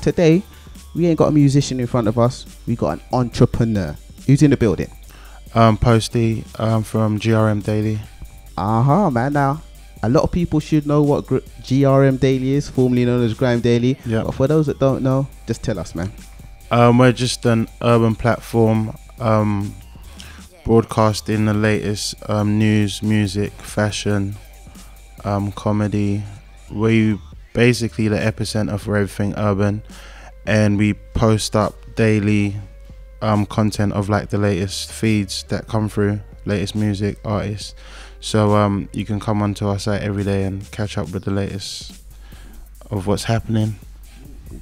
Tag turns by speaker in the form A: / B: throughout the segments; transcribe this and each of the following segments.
A: Today, we ain't got a musician in front of us. We got an entrepreneur. Who's in the building?
B: Posty from GRM Daily.
A: Man. Now, a lot of people should know what GRM Daily is, formerly known as Grime Daily.
B: Yeah.
A: But for those that don't know, just tell us, man.
B: We're just an urban platform broadcasting the latest news, music, fashion, comedy. We basically the epicenter for everything urban, and we post up daily content of like the latest feeds that come through, latest music, artists. So you can come onto our site every day and catch up with the latest of what's happening.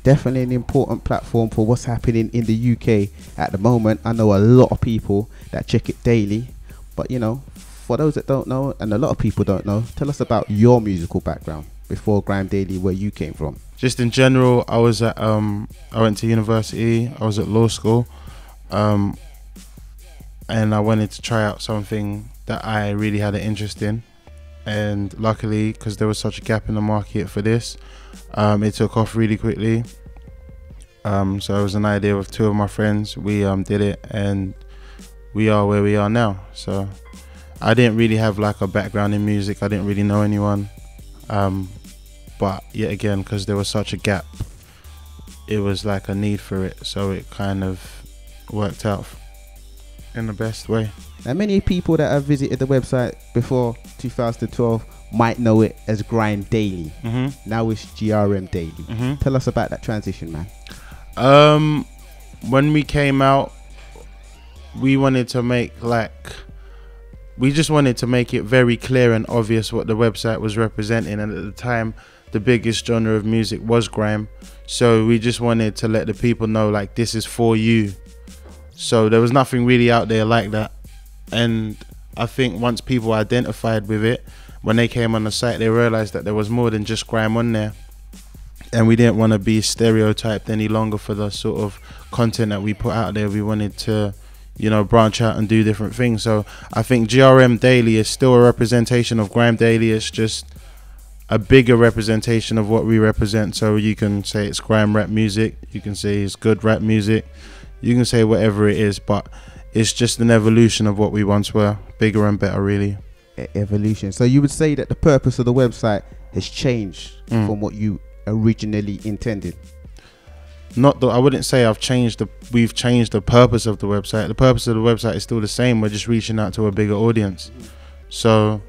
A: Definitely an important platform for what's happening in the UK at the moment. I know a lot of people that check it daily, but you know, for those that don't know, and a lot of people don't know, tell us about your musical background before Grime Daily, where you came from.
B: Just in general, I was at I went to university, I was at law school, and I wanted to try out something that I really had an interest in, and luckily, because there was such a gap in the market for this, it took off really quickly. So it was an idea with two of my friends. We did it, and we are where we are now. So I didn't really have like a background in music. I didn't really know anyone, but yet again, because there was such a gap, it was like a need for it. So it kind of worked out in the best way.
A: Now, many people that have visited the website before 2012 might know it as Grime Daily. Now it's GRM Daily. Tell us about that transition, man.
B: When we came out, we wanted to make we just wanted to make it very clear and obvious what the website was representing, and at the time the biggest genre of music was grime, so we just wanted to let the people know like this is for you. So there was nothing really out there like that, and I think once people identified with it, when they came on the site, they realized that there was more than just grime on there, and we didn't want to be stereotyped any longer for the sort of content that we put out there. We wanted to, you know, branch out and do different things. So I think GRM Daily is still a representation of Grime Daily. It's just a bigger representation of what we represent. So you can say it's grime rap music, you can say it's good rap music, you can say whatever it is, but it's just an evolution of what we once were, bigger and better, really.
A: Evolution. So you would say that the purpose of the website has changed from what you originally intended?
B: Not that I wouldn't say we've changed the purpose of the website. The purpose of the website is still the same. We're just reaching out to a bigger audience. So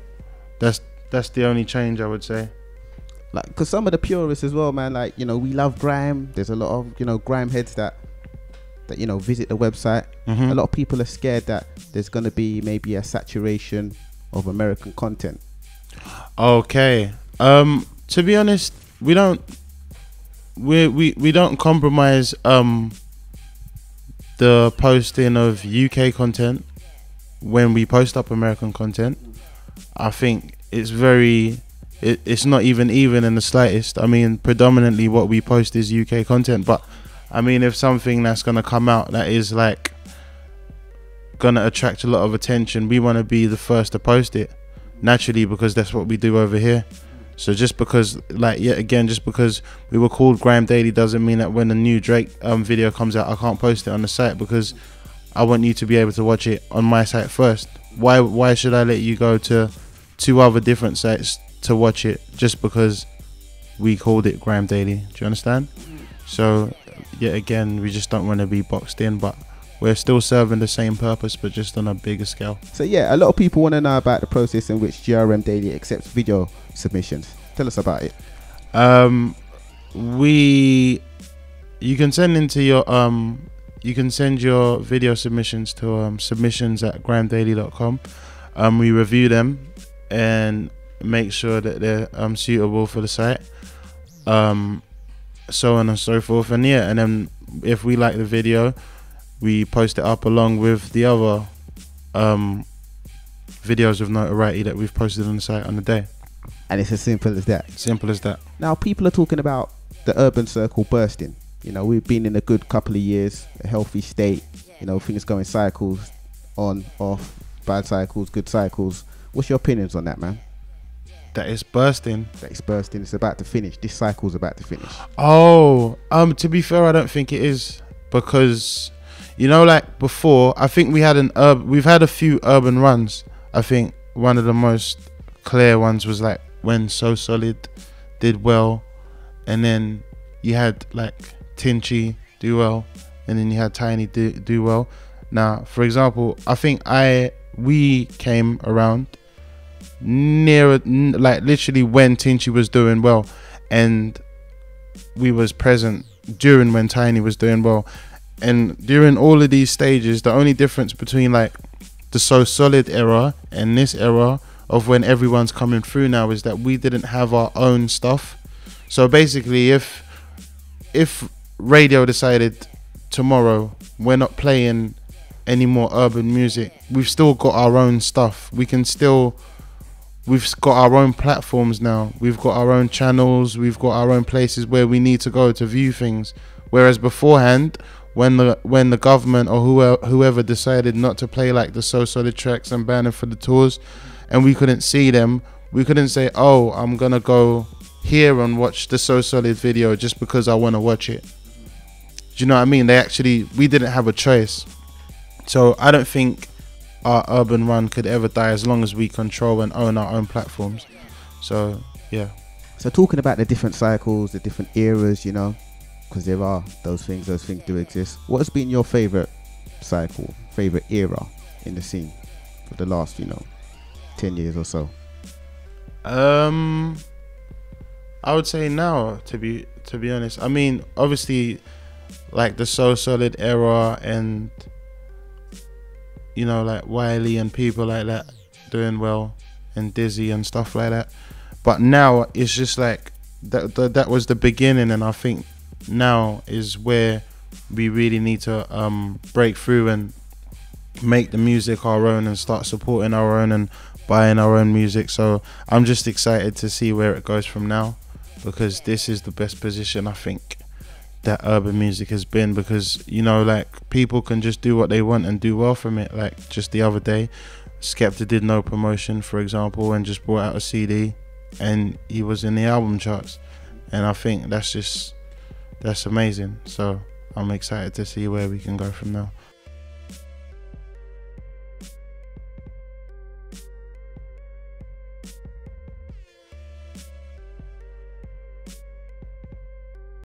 B: that's the only change, I would say.
A: Like, because some of the purists as well, man, like, you know, we love grime. There's a lot of, you know, grime heads that you know, visit the website. A lot of people are scared that there's going to be maybe a saturation of American content.
B: Okay. To be honest, we don't compromise the posting of UK content when we post up American content. I think it's it's not even in the slightest. I mean, predominantly what we post is UK content, but I mean, if something that's gonna come out that is like gonna attract a lot of attention, we want to be the first to post it, naturally, because that's what we do over here. So just because, like, yet again, just because we were called Grime Daily doesn't mean that when a new Drake video comes out, I can't post it on the site, because I want you to be able to watch it on my site first. Why should I let you go to 2 other different sites to watch it just because we called it Grime Daily? Do you understand? So yet again, we just don't want to be boxed in, but we're still serving the same purpose, but just on a bigger scale. So
A: yeah, a lot of people want to know about the process in which GRM Daily accepts video submissions. Tell us about it.
B: You can send into your you can send your video submissions to submissions@grimedaily.com. We review them and make sure that they're suitable for the site, so on and so forth. And yeah, and then if we like the video, we post it up along with the other videos of notoriety that we've posted on the site on the day.
A: And it's as simple as that.
B: Simple as that.
A: Now, people are talking about the urban circle bursting. You know, we've been in a good couple of years, a healthy state. You know, things go in cycles. on, off, bad cycles, good cycles. What's your opinions on that, man?
B: That it's bursting.
A: That it's bursting. It's about to finish. This cycle's about to finish.
B: Oh, to be fair, I don't think it is, because, you know, like before, I think we've had a few urban runs. I think one of the most clear ones was like when So Solid did well, and then you had like Tinchy do well, and then you had Tiny do well. Now, for example, I think we came around near, like literally when Tinchy was doing well, and we was present during when Tiny was doing well. And during all of these stages, the only difference between like the So Solid era and this era of when everyone's coming through now is that we didn't have our own stuff. So basically, if radio decided tomorrow we're not playing any more urban music, we've still got our own stuff. We've got our own platforms now. We've got our own channels. We've got our own places where we need to go to view things. Whereas beforehand, when the government or whoever decided not to play like the So Solid tracks and ban them for the tours, and we couldn't see them, we couldn't say, oh, I'm gonna go here and watch the So Solid video just because I want to watch it. Do you know what I mean? We didn't have a choice. So I don't think our urban run could ever die as long as we control and own our own platforms. So yeah.
A: So talking about the different cycles, the different eras, you know, because there are those things do exist. What has been your favorite cycle, favorite era in the scene for the last, 10 years or so?
B: I would say now, to be honest. I mean, obviously, like the So Solid era, and like Wiley and people like that doing well, and Dizzy and stuff like that. But now it's just like that was the beginning, and I think now is where we really need to break through and make the music our own and start supporting our own and buying our own music. So I'm just excited to see where it goes from now, because this is the best position I think that urban music has been, because like people can just do what they want and do well from it. Like just the other day, Skepta did no promotion, for example, and just brought out a CD and he was in the album charts, and I think that's amazing. So I'm excited to see where we can go from now.